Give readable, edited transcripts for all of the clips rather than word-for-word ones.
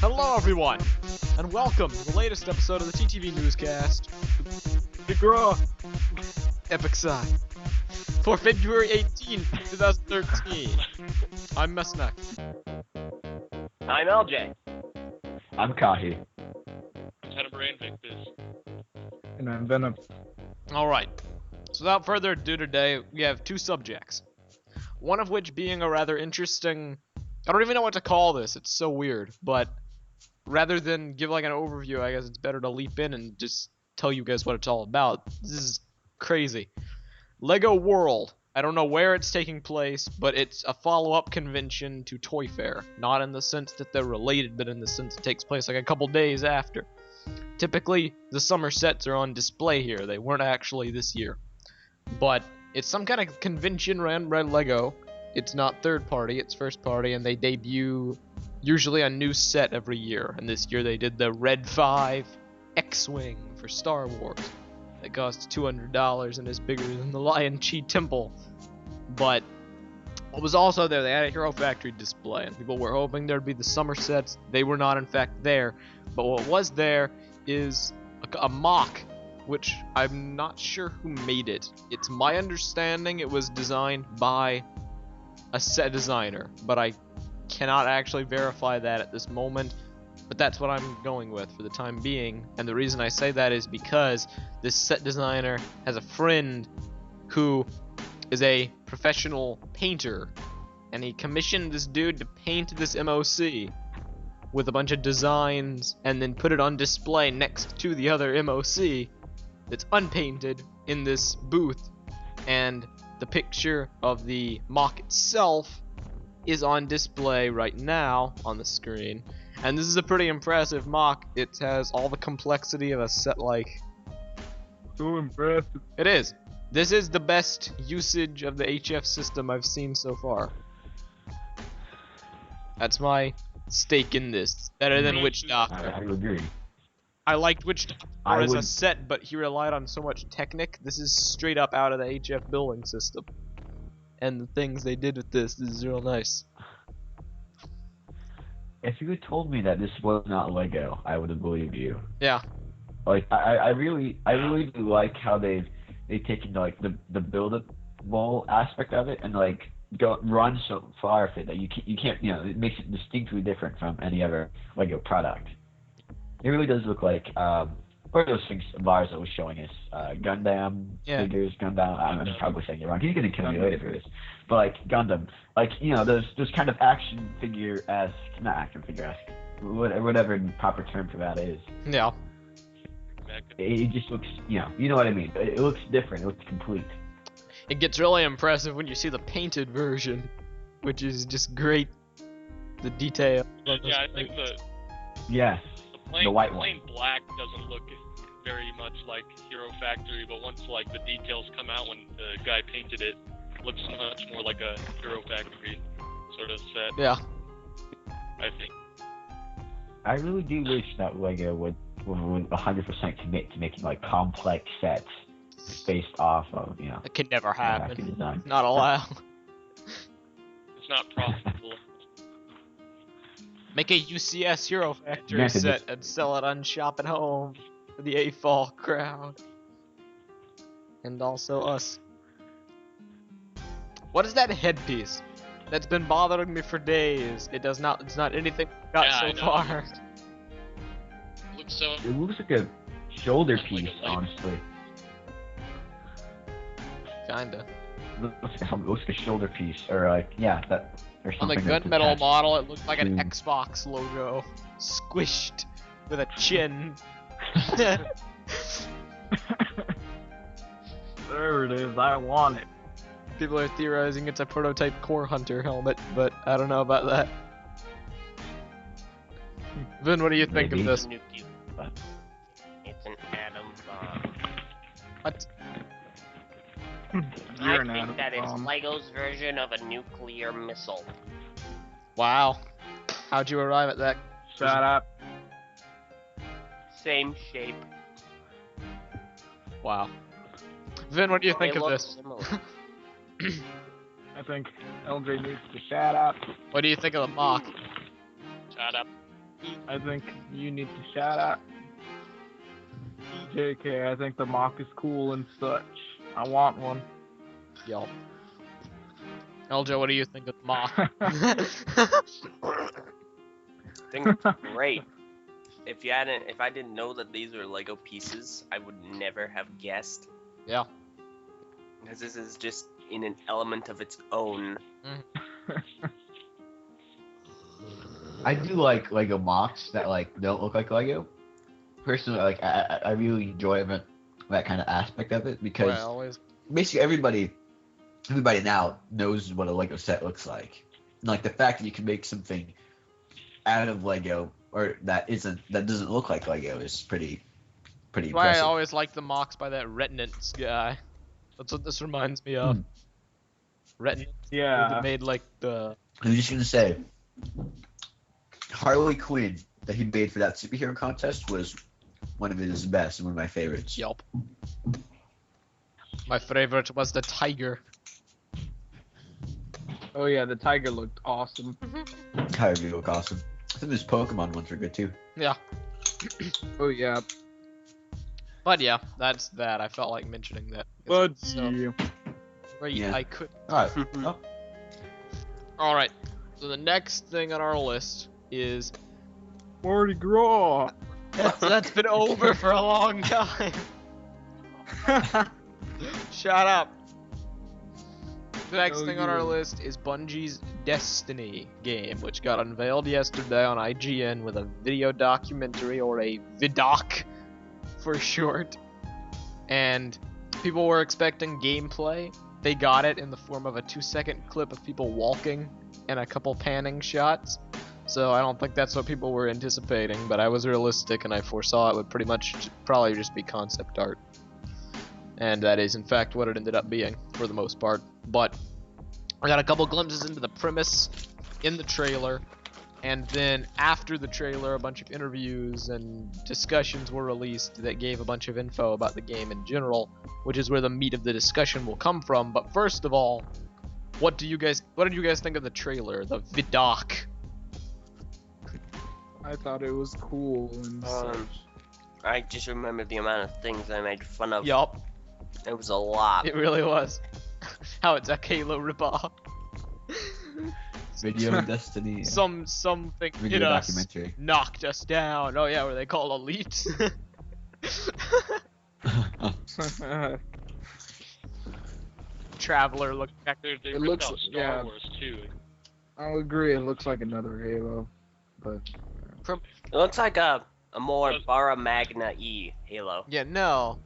Hello, everyone, and welcome to the latest episode of the TTV Newscast. Epic Sigh. For February 18th, 2013. I'm Messneck. I'm LJ. I'm Kahi. And I'm Venom. Alright, so without further ado today, we have two subjects. One of which being a rather interesting... I don't even know what to call this, it's so weird, but rather than give like an overview, I guess it's better to leap in and just tell you guys what it's all about. This is crazy. Lego World. I don't know where it's taking place, but it's a follow-up convention to Toy Fair. Not in the sense that they're related, but in the sense it takes place like a couple days after. Typically, the summer sets are on display here. They weren't actually this year. But it's some kind of convention ran by Lego. It's not third party, it's first party, and they debut usually a new set every year. And this year they did the Red 5 X-Wing for Star Wars. It costs $200 and is bigger than the Lion Chi Temple. But what was also there, they had a Hero Factory display, and people were hoping there'd be the summer sets. They were not in fact there. But what was there is a mock, which I'm not sure who made it. It's my understanding it was designed by a set designer, but I cannot actually verify that at this moment. But that's what I'm going with for the time being, and the reason I say that is because this set designer has a friend who is a professional painter, and he commissioned this dude to paint this MOC with a bunch of designs and then put it on display next to the other MOC that's unpainted in this booth. And the picture of the mock itself is on display right now on the screen. And this is a pretty impressive mock. It has all the complexity of a set like... So impressive. It is. This is the best usage of the HF system I've seen so far. That's my stake in this. Better than Witch Doctor. I agree. I liked Witch Doctor as a set, but he relied on so much Technic. This is straight up out of the HF building system. And the things they did with this is real nice. If you had told me that this was not Lego, I would have believed you. Yeah. Like I really do like how they've taken like the buildable aspect of it and like run so far with it that you can't it makes it distinctly different from any other Lego product. It really does look like what are those things Lars was showing us? Gundam figures, Gundam. I'm probably saying it wrong. He's gonna kill me later for this. But like Gundam, like those kind of action figure-esque, not action figure-esque, whatever the proper term for that is. Yeah. It just looks, you know what I mean. It looks different. It looks complete. It gets really impressive when you see the painted version, which is just great. The detail. Yeah, I think Yes. The white one. plain black doesn't look very much like Hero Factory, but once like the details come out when the guy painted it, looks much more like a Hero Factory sort of set. Yeah. I think. I really do wish that Lego would 100% commit to making like complex sets based off of It could never happen. design. Not allowed. It's not profitable. Make a UCS Hero Factory set and sell it on Shop at Home for the AFOL crowd. And also us. What is that headpiece? That's been bothering me for days. It's not anything we've got so far. It looks like a shoulder Like a piece, leg. honestly. Kinda. It looks like a shoulder piece, or like that. Or On the something that's gunmetal attached model, it looked like an to- Xbox logo. Squished with a chin. There it is. I want it. People are theorizing it's a prototype Core Hunter helmet, but I don't know about that. Vin, what do you think Maybe. of this? It's an atom bomb. What? I You're an think atom that it's bomb. Lego's version of a nuclear missile. Wow. How'd you arrive at that? Shut up. Same shape. Wow. Vin, what do you think They of look this? similar. I think LJ needs to shut up. What do you think of the mock? Shut up. I think you need to shout out. JK, I think the mock is cool and such. I want one. Yelp. Eljo, what do you think of the mock? I think it's great. If I didn't know that these were Lego pieces, I would never have guessed. Yeah. Because this is just in an element of its own. I do like Lego mocks that like don't look like Lego. Personally, like I really enjoy that kind of aspect of it because basically everybody now knows what a Lego set looks like. And, like the fact that you can make something out of Lego or that doesn't look like Lego is pretty Why I impressive. always like the mocks by that Retinance guy. That's what this reminds me of. Retinance. Yeah. That made like the. I'm just gonna say, Harley Quinn that he made for that superhero contest was one of his best and one of my favorites. Yelp. My favorite was the tiger. Oh yeah, the tiger looked awesome. Tiger look awesome. Some of his Pokemon ones were good too. Yeah. Oh yeah. But yeah, that's that. I felt like mentioning that. But So great, Yeah. I could. Alright. Oh, Alright. So the next thing on our list is Mardi Gras. that's been over for a long time. Shut up. The next thing on our list is Bungie's Destiny game, which got unveiled yesterday on IGN with a video documentary, or a vidoc for short. And people were expecting gameplay. They got it in the form of a 2-second clip of people walking and a couple panning shots. So I don't think that's what people were anticipating, but I was realistic and I foresaw it would pretty much probably just be concept art. And that is in fact what it ended up being for the most part. But I got a couple glimpses into the premise in the trailer, and then after the trailer a bunch of interviews and discussions were released that gave a bunch of info about the game in general, which is where the meat of the discussion will come from. But first of all, what did you guys think of the trailer, the vidoc? I thought it was cool and such. I just remember the amount of things I made fun of. Yup, It was a lot. it really was. How it's a Halo ripoff. Video Destiny. Something Video hit us, documentary. knocked us down. Oh yeah, were they called elite? Traveler looked back. They It ripped looks- out Star yeah. Wars too. I'll agree, it looks like another Halo, but It looks like a more Barra Magna E Halo. Yeah, no.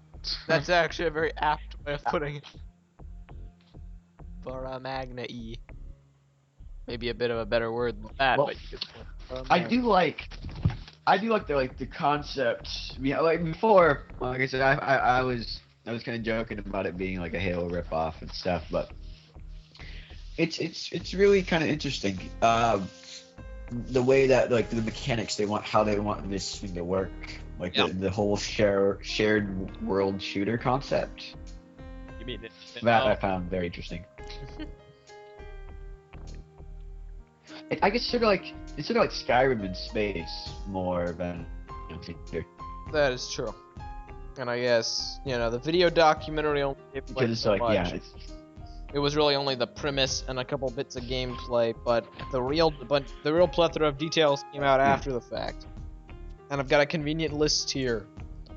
That's actually a very apt way of putting it. Barra Magna E. Maybe a bit of a better word than that, Well, but you could. I do like the concept. Yeah, like before, like I said, I was kind of joking about it being like a Halo ripoff and stuff, but it's really kind of interesting. The way that like the mechanics how they want this thing to work, like Yep. the whole shared world shooter concept. You mean That I found very interesting. I guess it's sort of like Skyrim in space more than shooter. That is true. And I guess, the video documentary only gave Because away it's so like much. yeah, It was really only the premise and a couple bits of gameplay, but the real plethora of details came out after the fact. And I've got a convenient list here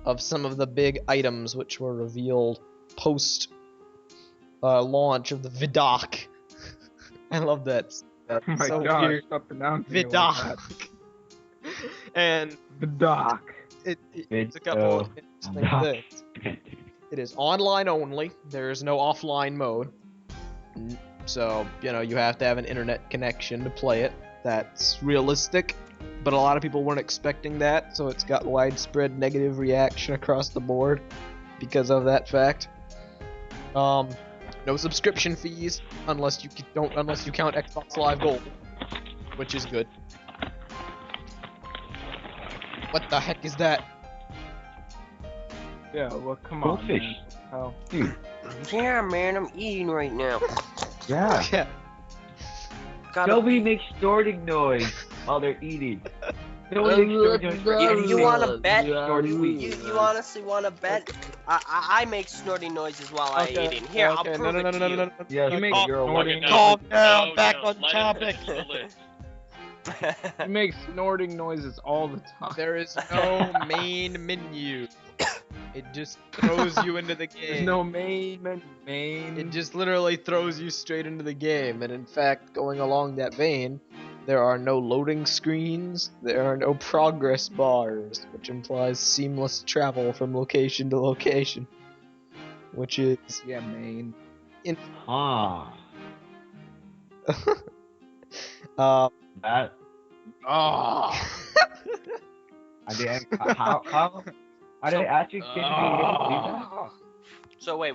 of some of the big items which were revealed post launch of the vidoc. I love that. That's oh my so gosh, weird. stop pronouncing it like that. Vidoc. And Vidoc. it's a couple of interesting things. It is online only. There is no offline mode. So, you have to have an internet connection to play it. That's realistic. But a lot of people weren't expecting that, so it's got widespread negative reaction across the board because of that fact. No subscription fees unless you count Xbox Live Gold, which is good. What the heck is that? Yeah, well, come on, Goldfish. man. Oh. Yeah, man, I'm eating right now. Yeah. Yeah. Gotta Nobody makes snorting noise while they're eating. You want to bet? Snorty sweet. You honestly want to bet? I make snorty noises while I eat it. Here, I'll prove it to you. Yes, You make but you're a snorting white- Calm down, No, back no, on let him topic. finish the list. You make snorting noises all the time. There is no main menu. It just throws you into the game. There's no main. It just literally throws you straight into the game, and in fact, going along that vein, there are no loading screens, there are no progress bars, which implies seamless travel from location to location. Which is... Yeah, main. Huh. That. Oh. I mean, how? Are they actually going to be able to do that? So wait.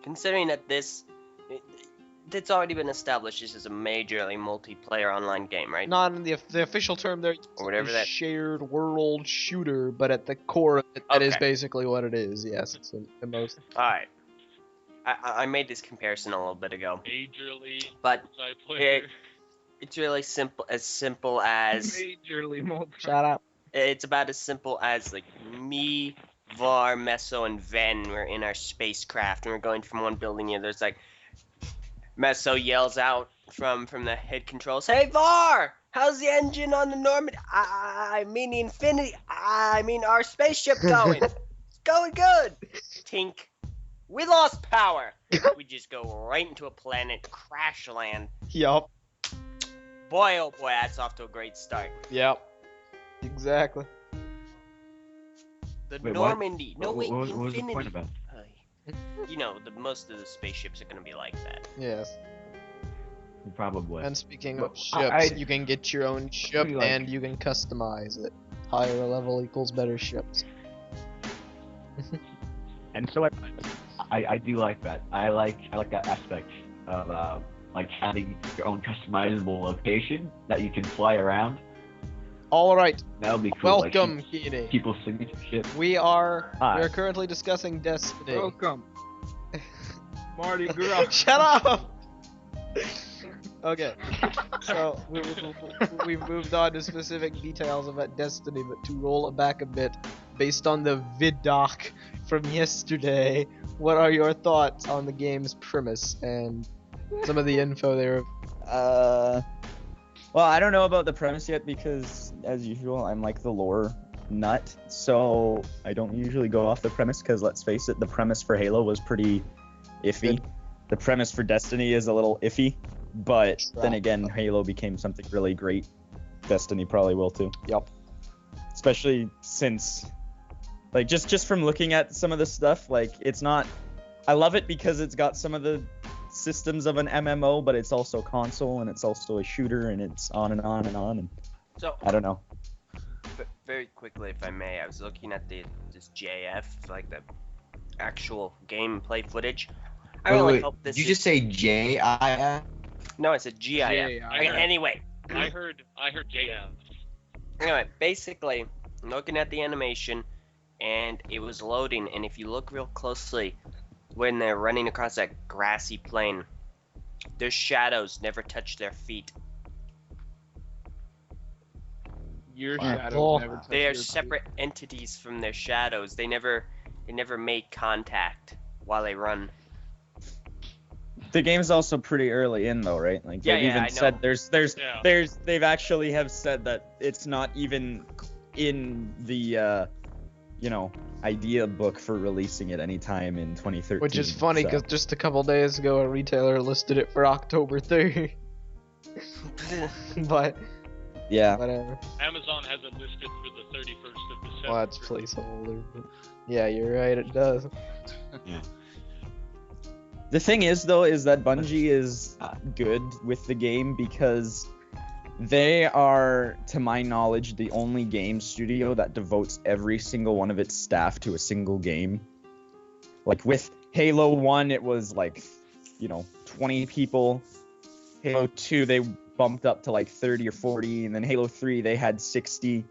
Considering that it's already been established, this is a majorly multiplayer online game, right? Not in the official term there, Or whatever a that- shared world shooter, but at the core of it, that is Okay. basically what it is, yes. It's the most... All right. I made this comparison a little bit ago, Majorly but multiplayer. it's really simple as Majorly multi. Shut up. it's about as simple as like me, Var, Meso, and Ven were in our spacecraft and we're going from one building to the other. It's like Meso yells out from the head controls, "Hey Var, how's the engine on the Normandy? I mean the Infinity. I mean our spaceship going. It's going good." Tink. We lost power. We just go right into a planet, crash land. Yup. Boy, oh boy, that's off to a great start. Yep. Exactly. The Wait, what? Normandy. No, wait, What was the Infinity. point about? You know, most of the spaceships are gonna be like that. Yes. Probably. And speaking But of ships, I- you can get your own ship Like- and you can customize it. Higher level equals better ships. And so I do like that. I like that aspect of like having your own customizable location that you can fly around. All right. That'll be cool. Welcome, Like, Keeney. people's signature shit. We are Hi. currently discussing Destiny. Welcome. Mardi Gras. Shut up. Okay. So we've moved on to specific details about Destiny, but to roll it back a bit, based on the vid doc from yesterday, what are your thoughts on the game's premise and some of the info there? Well, I don't know about the premise yet because, as usual, I'm like the lore nut, so I don't usually go off the premise because, let's face it, the premise for Halo was pretty iffy. The premise for Destiny is a little iffy, but then again, Halo became something really great. Destiny probably will too. Yup. Especially since, like, just from looking at some of the stuff, like, it's not... I love it because it's got some of the systems of an MMO, but it's also console, and it's also a shooter, and it's on and on and on, and So, I don't know. very quickly, if I may, I was looking at this JF, like the actual gameplay footage. I really hope this. Did you just say JIF? No, I said GIF. GIF. Okay, anyway, I heard JF. Anyway, basically, I'm looking at the animation, and it was loading, and if you look real closely, when they're running across that grassy plain, their shadows never touch their feet. Your Alright, shadows cool. never touch They are your feet. separate entities from their shadows. They never make contact while they run. The game's also pretty early in though, right? Like Yeah, they've yeah, even I know. said Yeah. they've actually have said that it's not even in the idea book for releasing it anytime in 2013. Which is funny so. because just a couple days ago a retailer listed it for October 3rd. But Yeah. whatever. Amazon has it listed for the 31st of December. Well, that's placeholder. But yeah, you're right. It does. The thing is though is that Bungie is good with the game because they are, to my knowledge, the only game studio that devotes every single one of its staff to a single game. Like with Halo 1, it was like, 20 people. Halo 2, they bumped up to like 30 or 40, and then Halo 3, they had 60.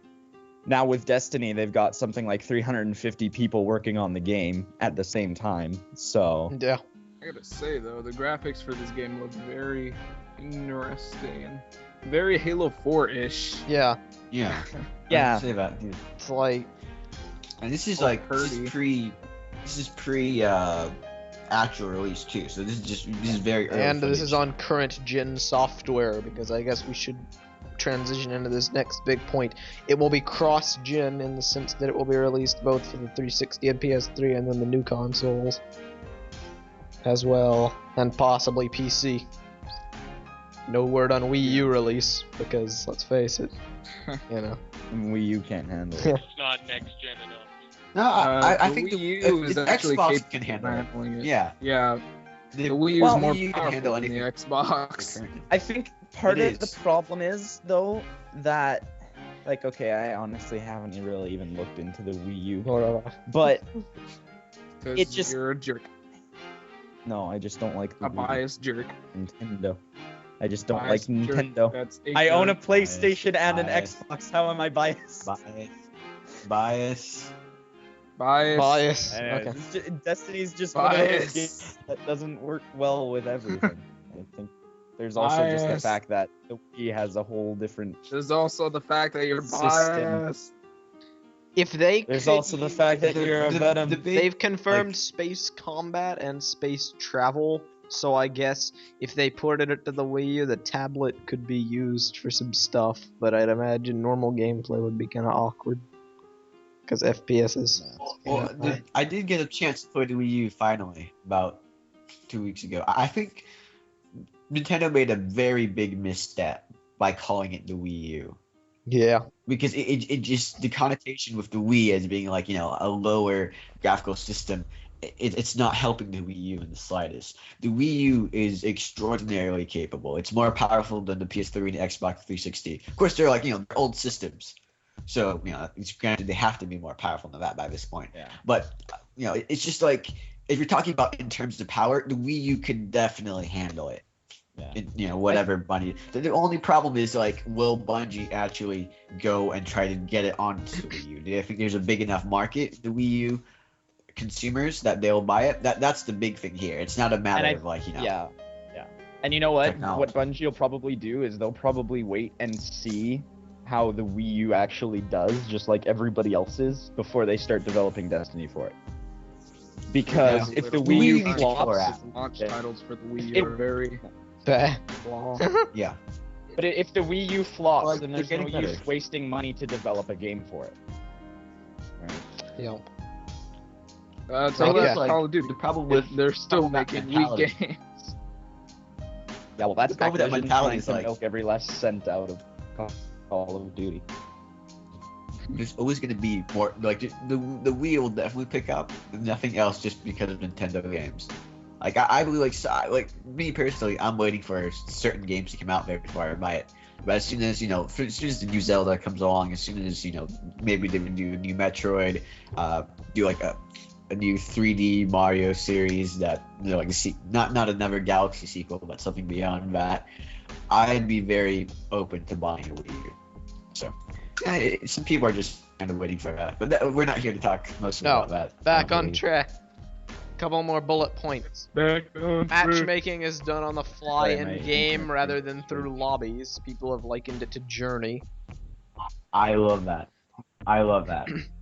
Now with Destiny, they've got something like 350 people working on the game at the same time. So, Yeah. I gotta say though, the graphics for this game look very interesting. very Halo 4-ish. Yeah, Yeah. Yeah. I'd say that, dude. it's like And this is Oh, like Purdy. this is pre actual release too. So this is very early. and this is footage. on current gen software because I guess we should transition into this next big point. It will be cross-gen in the sense that it will be released both for the 360 and PS3 and then the new consoles as well, and possibly PC. No word on Wii U release because let's face it, you know. Wii U can't handle it. It's not next gen enough. No, I The think Wii the, U is the actually Xbox capable can of handle it. handling it. Yeah. Yeah, The the Wii U Well, is more Wii U can powerful handle than the anything. Xbox. I think part It of the is. problem is though that, like, okay, I honestly haven't really even looked into the Wii U, but 'Cause It just- you're a jerk, no, I just don't like the a Wii biased jerk. Nintendo. I just don't like Biased jerk. Nintendo. That's I own a ignorant. PlayStation and an Bias. Xbox. How am I biased? Bias. Bias. Anyways, Okay. it's Destiny's just one of those Bias. games that doesn't work well with everything. I think there's also just the Bias. fact that the Wii has a whole different. There's also the fact that you're System. biased. If they There's could also the fact that you're a Venom. they've confirmed like- space combat and space travel, so I guess if they ported it to the Wii U, the tablet could be used for some stuff, but I'd imagine normal gameplay would be kind of awkward. Because FPS is... Well, I did get a chance to play the Wii U finally about 2 weeks ago. I think Nintendo made a very big misstep by calling it the Wii U. Yeah. Because it just, the connotation with the Wii as being like, you know, a lower graphical system, it's not helping the Wii U in the slightest. The Wii U is extraordinarily capable. It's more powerful than the PS3 and the Xbox 360. Of course, they're like, you know, old systems. So, you know, it's granted they have to be more powerful than that by this point. Yeah. But, you know, it's just like, if you're talking about in terms of power, the Wii U can definitely handle it. Yeah. You know, whatever Bungie. The only problem is, like, will Bungie actually go and try to get it onto the Wii U? Do you think there's a big enough market, the Wii U consumers, that they'll buy it? That's the big thing here. It's not a matter And of, like, you know. Yeah. And you know what? Technology. What Bungie will probably do is they'll probably wait and see how the Wii U actually does, just like everybody else's, before they start developing Destiny for it. Because Yeah. if the We Wii U need to flops, explore it. Launch Yeah. titles for the Wii It- U are very Bah. long. Yeah. but if the Wii U flops, Well, then they're there's no getting use better. wasting money to develop a game for it. Right. Yeah. That's I all guess, that's like, Call of Duty. the problem with They're still that making mentality. weak games. Yeah, well, that's The problem with that Activision mentality trying is, to like- milk every last cent out of Call of Duty. There's always going to be more, like, the Wii will definitely pick up, nothing else just because of Nintendo games. Like, I believe, like me personally, I'm waiting for certain games to come out there before I buy it. But as soon as, you know, as soon as the new Zelda comes along, as soon as, you know, maybe they would do a new Metroid, do like a new 3D Mario series that, you know, like not another Galaxy sequel, but something beyond that, I'd be very open to buying a Wii U. So, yeah, some people are just kind of waiting for that. But we're not here to talk mostly No, about that. Back I on believe. track. Couple more bullet points. Matchmaking is done on the fly Sorry, my in game internet rather is than weird. through lobbies. People have likened it to Journey. I love that.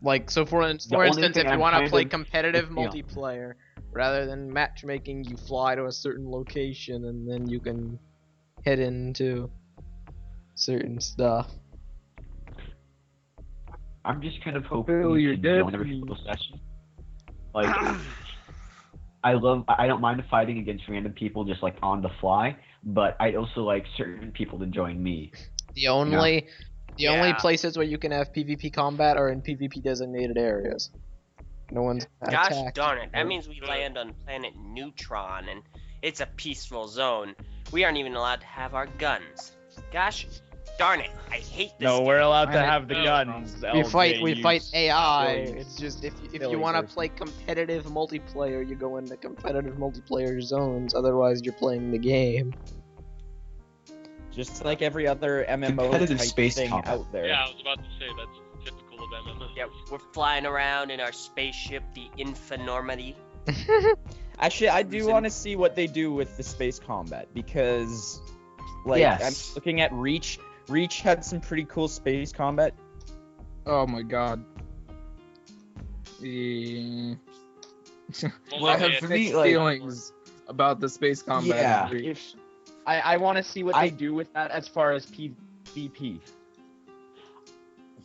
Like, so for The instance, only if thing you I'm want to kind play of- competitive yeah. multiplayer, rather than matchmaking, you fly to a certain location and then you can head into certain stuff. I'm just kind of Fulfill hoping your you can join every destiny. single session. Like, I don't mind fighting against random people just like on the fly, but I'd also like certain people to join me. The only Yeah. places where you can have PvP combat are in PvP designated areas. No one's Gosh attacked. darn it. That means we land on planet Neutron and it's a peaceful zone. We aren't even allowed to have our guns. Gosh darn it. I hate this. No, we're allowed to Planet have the Neutron. guns. We fight AI. silly- It's just if silly you want to person. play competitive multiplayer, you go into competitive multiplayer zones. Otherwise, you're playing the game. Just like every other MMO Competitive type space thing combat. out there. Yeah, I was about to say that's typical of MMOs. Yeah, we're flying around in our spaceship, the Infinormity. Actually, I do Reason- want to see what they do with the space combat because Like, Yes. I'm looking at Reach. Reach had some pretty cool space combat. Oh my god. Yeah. Well, I okay, have it's- for me, mixed like- feelings about the space combat. Yeah. in Reach. If I want to see what I- they do with that as far as PvP.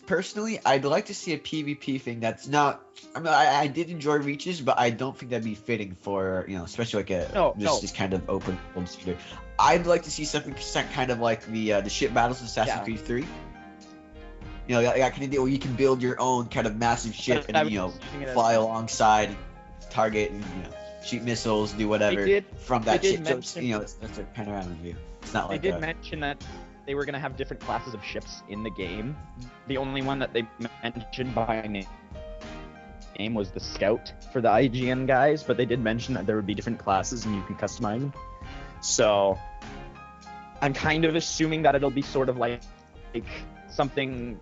Personally, I'd like to see a PvP thing that's not. I mean, I did enjoy Reaches, but I don't think that'd be fitting for, you know, especially like this kind of open world shooter. I'd like to see something kind of like the ship battles in Assassin's Yeah. Creed 3. You know, that kind of deal where you can build your own kind of massive ship But I and, was you know, using it as- fly alongside, target, and, you know, shoot missiles, do whatever from that they ship. did So it's, mention- you know, it's a panoramic view. It's not They like did mention that they were gonna have different classes of ships in the game. The only one that they mentioned by name was the Scout for the IGN guys, but they did mention that there would be different classes and you can customize them. So I'm kind of assuming that it'll be sort of like something.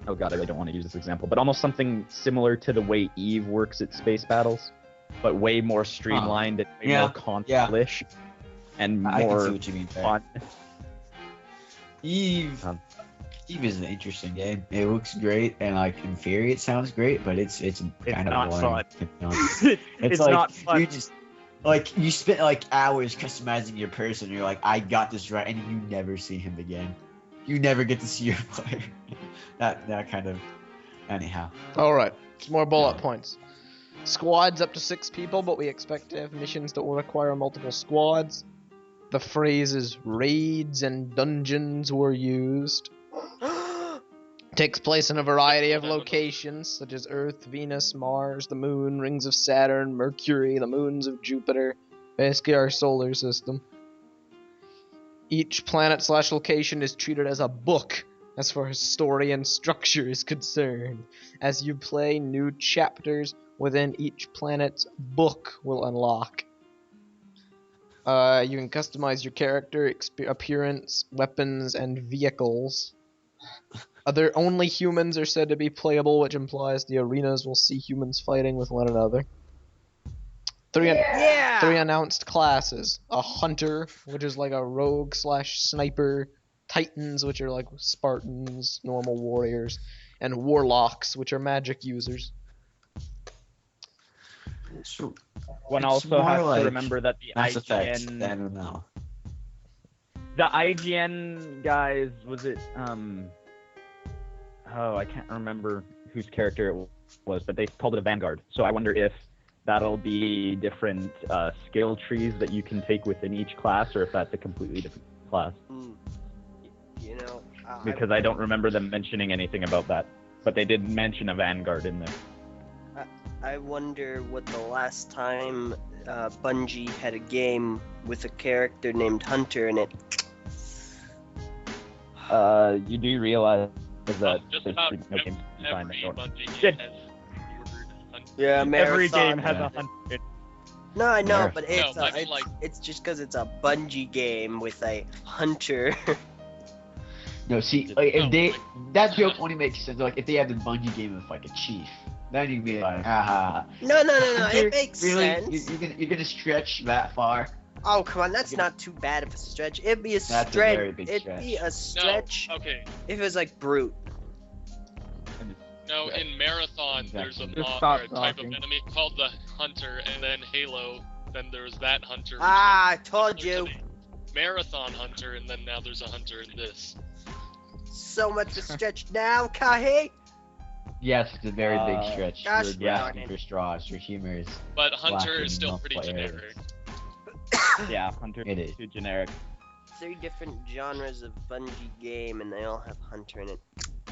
Oh god, I really don't want to use this example, but almost something similar to the way Eve works at space battles, but way more streamlined and way Yeah, more console-ish and I can see more what you mean there. fun. Eve. Eve is an interesting game. It looks great, and like in theory, it sounds great, but it's kind not of boring. fun. to be honest. It's like, not fun. You just like you spent like hours customizing your person. And you're like, I got this right, and you never see him again. You never get to see your player. that kind of. Anyhow. Alright, some more bullet points. Squads up to 6 people, but we expect to have missions that will require multiple squads. The phrases raids and dungeons were used. Takes place in a variety of locations, such as Earth, Venus, Mars, the Moon, rings of Saturn, Mercury, the moons of Jupiter, basically our solar system. Each planet/location is treated as a book as far as story and structure is concerned. As you play, new chapters within each planet's book will unlock. You can customize your character, appearance, weapons, and vehicles. Only humans are said to be playable, which implies the arenas will see humans fighting with one another. Three announced classes. A hunter, which is like a rogue/sniper. Titans, which are like Spartans, normal warriors. And warlocks, which are magic users. So One it's also more has like to remember that the Mass Effect. I IGN, don't know. the IGN guys, was it oh, I can't remember whose character it was, but they called it a Vanguard. So I wonder if that'll be different skill trees that you can take within each class, or if that's a completely different class. You know, Because I don't remember them mentioning anything about that, but they did mention a Vanguard in there. I wonder what the last time Bungie had a game with a character named Hunter in it. You do realize that just there's about no games you can find every that don't. Bungie Yeah. game has the word hunter. Yeah, Every Marathon. game has Yeah. a hunter. No, I know, Yeah. but No, it's I mean, like- it's just because it's a Bungie game with a hunter. No, see, like, if No, they like- that joke only makes sense. Like if they had the Bungie game with like a chief, then you'd be like, haha. No, Hunter, it makes really? sense. You're gonna stretch that far? Oh, come on, that's not too bad of a stretch. It'd be a That's a stretch. very big It'd be a stretch No, okay. if it was like Brute. No, Yeah. in Marathon, there's a Exactly. Just mod stop or a type of talking. enemy called the Hunter, and then Halo, then there's that Hunter. which Ah, I is told similar you. to the Marathon Hunter, and then now there's a Hunter in this. So much of a stretch now, Kahi. Yes, it's a very big stretch. gosh You're darn grasping it. for straws. Your humor is. But Hunter lacking is still enough pretty players. generic. Yeah, hunter It is. too generic. 3 different genres of Bungie game, and they all have Hunter in it.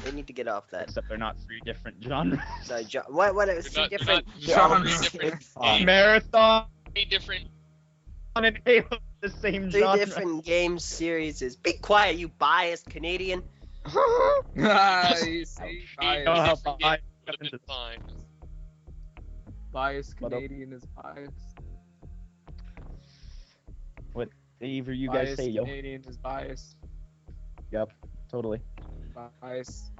They need to get off that. Except they're not 3 different genres. Sorry, what? It was They're 3 not- different they're not genres. three different Fine. Marathon 3 different. and Halo, the same 3 genre. different game series. Be quiet, you biased Canadian. Ah, you see, You know how different biased games would have been fine. biased What up? Canadian is biased. Either you guys Biased say, yo. Canadian is biased. Yep, totally. Biased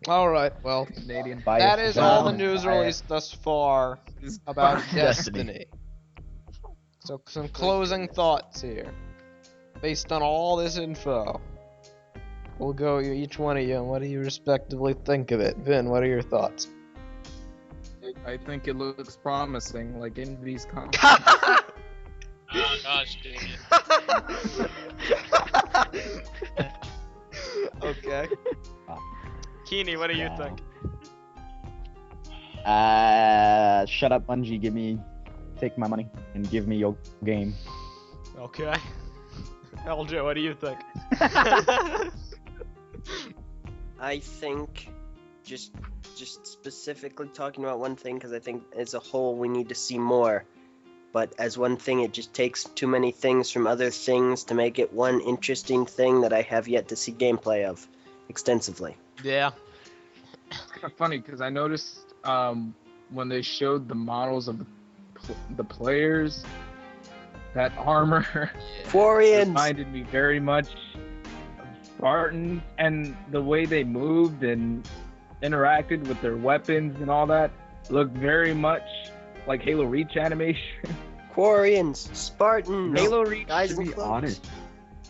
Alright, well, Canadian. Biased that is all the down. news Biased. released thus far is about Destiny. Destiny. So some closing thoughts here. based on all this info, we'll go each one of you, and what do you respectively think of it? Vin, what are your thoughts? I think it looks promising, like Envy's comment. Oh gosh, dang it. Okay. Keeney, what do you think? Shut up, Bungie. Take my money and give me your game. Okay. LJ, what do you think? I think just specifically talking about one thing, because I think as a whole we need to see more. But as one thing, it just takes too many things from other things to make it one interesting thing that I have yet to see gameplay of extensively. Yeah. Kind of funny because I noticed when they showed the models of the players, that armor Quarians! reminded me very much of Spartans, and the way they moved and interacted with their weapons and all that looked very much like Halo Reach animation. Quarians, Spartans, Halo Reach, guys To in be clothes. honest,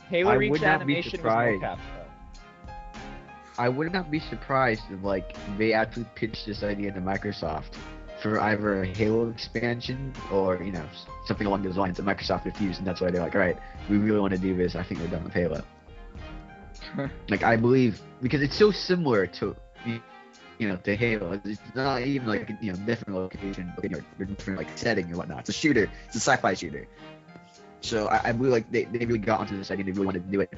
Halo I Reach would not be animation was surprised. mocap, though. I would not be surprised if like they actually pitched this idea to Microsoft for either a Halo expansion or something along those lines that Microsoft refused, and that's why they're like, all right, we really want to do this. I think we're done with Halo. Like I believe because it's so similar to to Halo. It's not even like different location, but different like setting and whatnot. It's a shooter. It's a sci-fi shooter. So I believe like they really got onto this idea. They really wanted to do it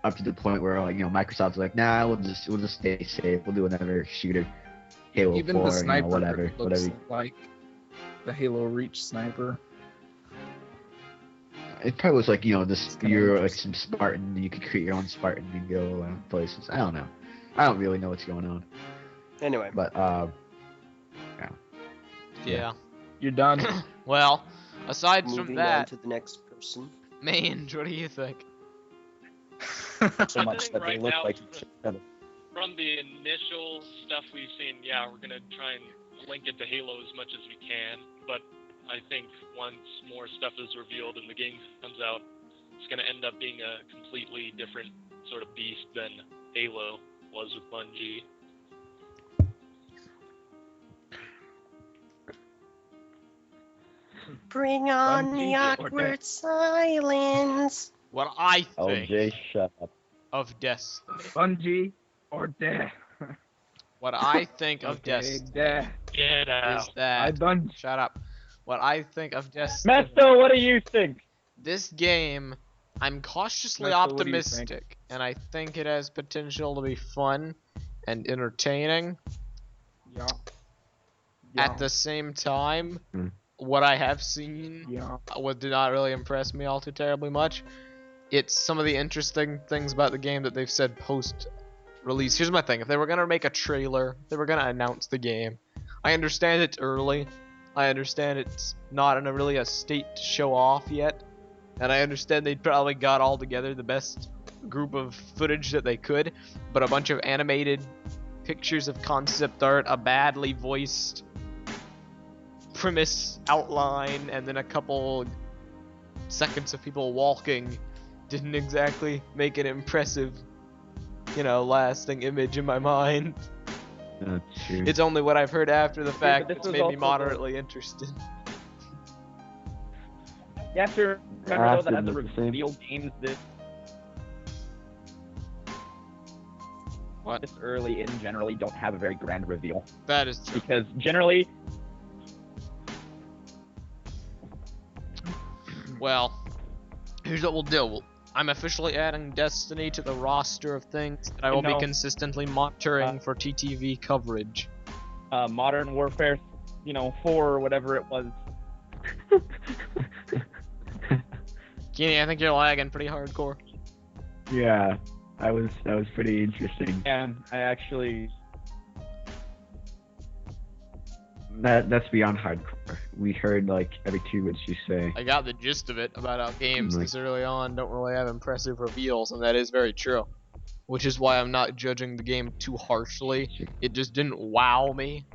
up to the point where like Microsoft's like, nah, we'll just stay safe. We'll do another shooter, Halo Even 4, the sniper whatever. looks like the Halo Reach sniper. It probably was like this. kinda You're like some Spartan. And you could create your own Spartan and go places. I don't know. I don't really know what's going on. Anyway, But Yeah. You're done. Well, aside from moving on that, to the next person. Mange, what do you think? So I much think that they right look now, like each other. From the initial stuff we've seen, yeah, we're gonna try and link it to Halo as much as we can. But I think once more stuff is revealed and the game comes out, it's gonna end up being a completely different sort of beast than Halo was with Bungie. Bring on the Bungie or awkward silence. What I think LJ, shut up. of Destiny. Bungie or death. What I think of Okay, Destiny death. Get out. is that. I Bungie. Shut up. What I think of Destiny. Mesto, what do you think? This game, I'm cautiously Mesto, what do you think? optimistic, and I think it has potential to be fun and entertaining. Yeah. At the same time, Hmm. what I have seen did not really impress me all too terribly much. It's some of the interesting things about the game that they've said post-release. Here's my thing. If they were going to make a trailer, they were going to announce the game. I understand it's early. I understand it's not in really a state to show off yet. And I understand they probably got all together the best group of footage that they could. But a bunch of animated pictures of concept art, a badly voiced premise outline, and then a couple seconds of people walking didn't exactly make an impressive, lasting image in my mind. That's true. It's only what I've heard after the fact this that's was made me also moderately interested. You have to remember though that Acid as a look the same. reveal games this early in generally don't have a very grand reveal. That is true. Because generally Well, here's what we'll do. I'm officially adding Destiny to the roster of things that I will be consistently monitoring for TTV coverage. Modern Warfare, 4 or whatever it was. Kenny, I think you're lagging pretty hardcore. Yeah, that was pretty interesting. And I actually That's beyond hardcore. We heard like every 2 words you say. I got the gist of it about how games Like- this early on don't really have impressive reveals, and that is very true. Which is why I'm not judging the game too harshly. It just didn't wow me.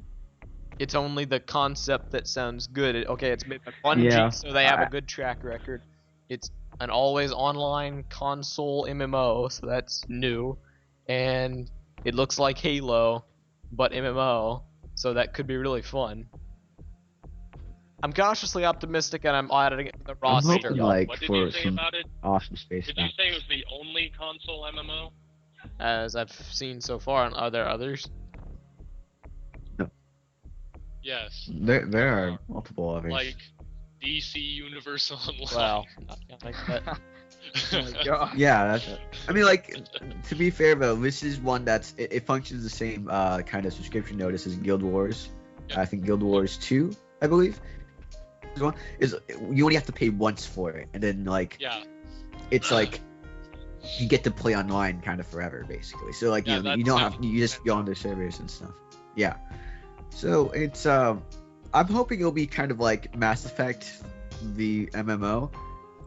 It's only the concept that sounds good. Okay, it's made by Bungie, Yeah, so they have I- a good track record. It's an always online console MMO, so that's new. And it looks like Halo, but MMO, so that could be really fun. I'm cautiously optimistic, and I'm adding it to the I'm roster. hoping like What did for you say some about it? awesome space Did you stuff. say it was the only console MMO? As I've seen so far, and are there others? Yes. There are multiple others. Like DC Universal Online. Well, not counting that. Oh my god. Yeah, that's. I mean, like, to be fair though, this is one that's it functions the same kind of subscription notice as Guild Wars. Yep. I think Guild Wars 2, I believe. Is you only have to pay once for it, and then like Yeah. it's like you get to play online kind of forever, basically. So like Yeah, you know that you don't sounds have you just go on the servers and stuff. Yeah. So it's I'm hoping it'll be kind of like Mass Effect, the MMO,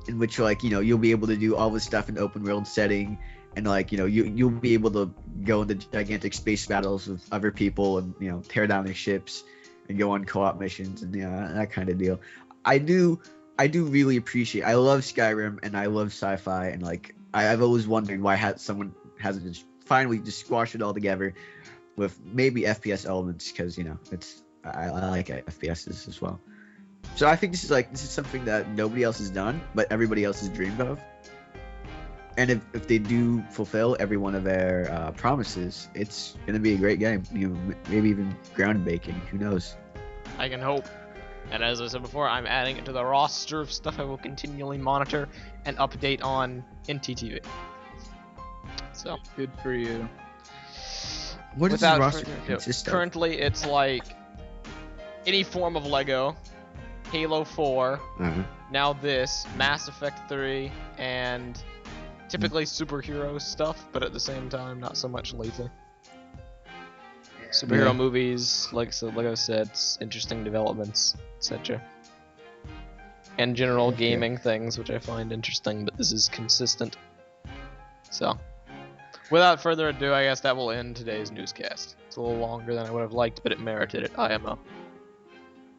in which like you'll be able to do all this stuff in open world setting, and like you'll be able to go into gigantic space battles with other people and tear down their ships and go on co-op missions and that kind of deal. I do really appreciate. I love Skyrim and I love sci-fi, and like I've always wondered why someone hasn't just finally just squashed it all together with maybe FPS elements, because it's I like FPSs as well. So I think this is something that nobody else has done, but everybody else has dreamed of. And if they do fulfill every one of their promises, it's gonna be a great game. Maybe even groundbreaking. Who knows? I can hope. And as I said before, I'm adding it to the roster of stuff I will continually monitor and update on in TTV. So, Good for you. What does the without roster further ado, consist of? currently it's like any form of Lego, Halo 4, Uh-huh. now this, Mass Effect 3, and typically superhero stuff, but at the same time, not so much lately. Superhero Yeah. movies, Lego sets, interesting developments, etc. And general Okay. gaming things, which I find interesting, but this is consistent. So, without further ado, I guess that will end today's newscast. It's a little longer than I would have liked, but it merited it, IMO.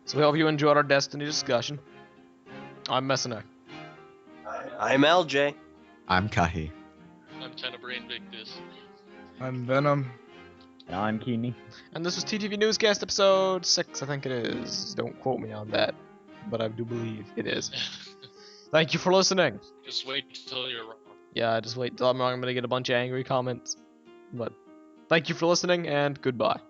So we hope you enjoyed our Destiny discussion. I'm Messinek. I'm LJ. I'm Kahi. I'm Tenebrae Invictus. I'm Venom. And I'm Keeney. And this was TTV Newscast episode 6, I think it is. Don't quote me on that, but I do believe it is. Thank you for listening. Just wait till you're wrong. Yeah, just wait till I'm wrong. I'm gonna get a bunch of angry comments. But thank you for listening, and goodbye.